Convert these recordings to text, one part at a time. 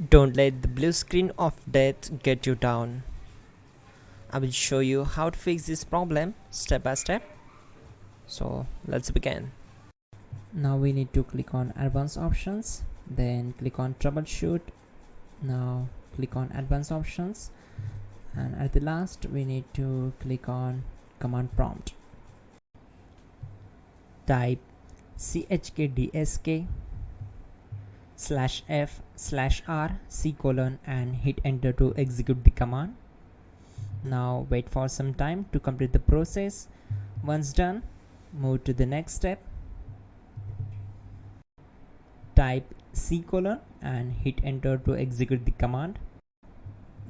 Don't let the blue screen of death get you down. I will show you how to fix this problem step by step. So let's begin. Now we need to click on advanced options, then click on troubleshoot. Now click on advanced options, and at the last we need to click on command prompt. Type chkdsk /f/r/c: and hit enter to execute the command. Now wait for some time to complete the process. Once done, move to the next step. Type C: and hit enter to execute the command.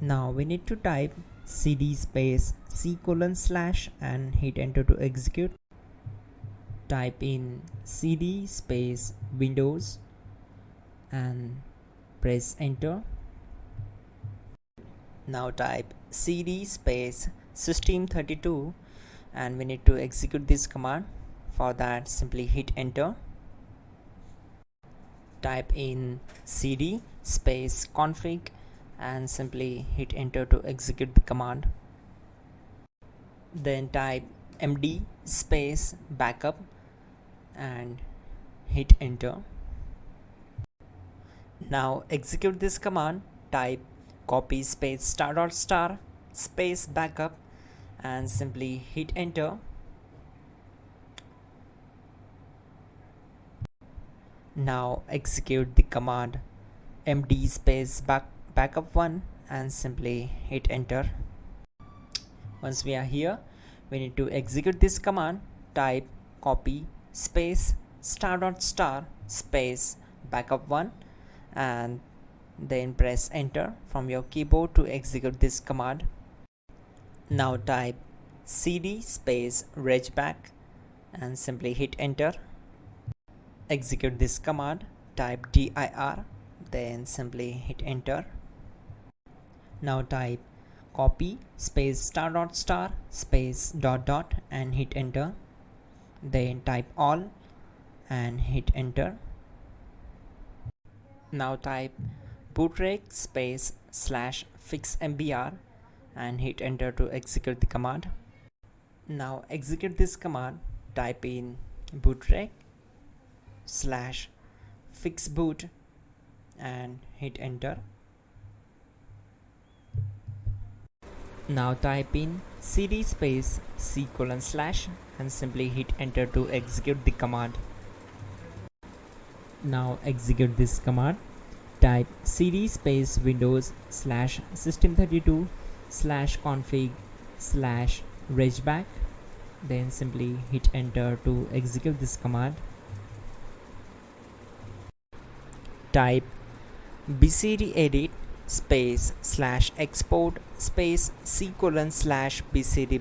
Now we need to type cd space C: / and hit enter to execute. Type in cd space Windows and press enter. Now type cd space system32 and we need to execute this command. For that, simply hit enter. Type in cd space config and simply hit enter to execute the command. Then type md space backup and hit enter. Now execute this command. Type copy space ** space backup and simply hit enter. Now execute the command md space backup1 and simply hit enter. Once we are here, we need to execute this command. Type copy space ** space backup1 and then press enter from your keyboard to execute this command. Now type cd space regback and simply hit enter. Execute this command. Type dir, then simply hit enter. Now type copy space ** space ... and hit enter. Then type all and hit enter. Now type bootrec space /fixmbr and hit enter to execute the command. Now execute this command. Type in bootrec /fixboot and hit enter. Now type in cd space C: / and simply hit enter to execute the command. Now execute this command. Type cd space Windows /system32 /config /regback, then simply hit enter to execute this command. Type bcd edit space /export space C: / bcd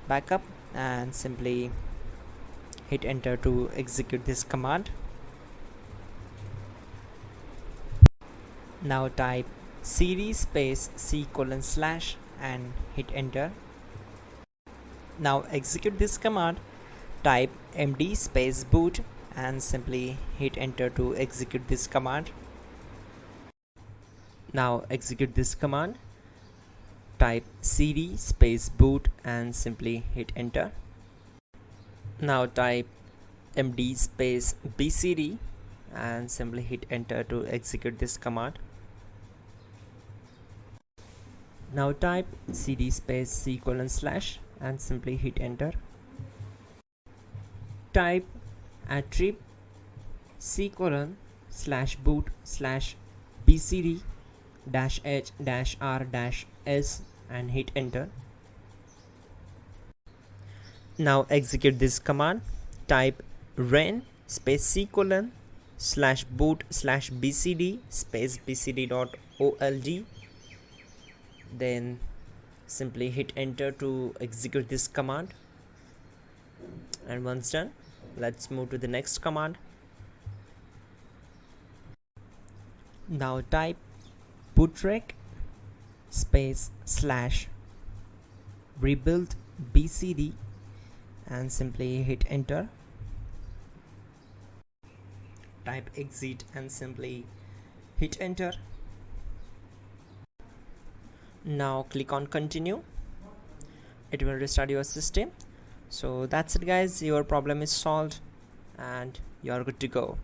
backup and simply hit enter to execute this command. Now type cd space C: / and hit enter. Now execute this command. Type md space boot and simply hit enter to execute this command. Now execute this command. Type cd space boot and simply hit enter. Now type md space bcd and simply hit enter to execute this command. Now type cd space C: / and simply hit enter. Type attrib C: / boot /bcd -h -r -s and hit enter. Now execute this command. Type ren space C: / boot /bcd space bcd.old, then simply hit enter to execute this command. And once done, let's move to the next command. Now type bootrec space /rebuild bcd and simply hit enter. Type exit and simply hit enter. Now click on continue. It will restart your system. So that's it guys, your problem is solved and you're good to go.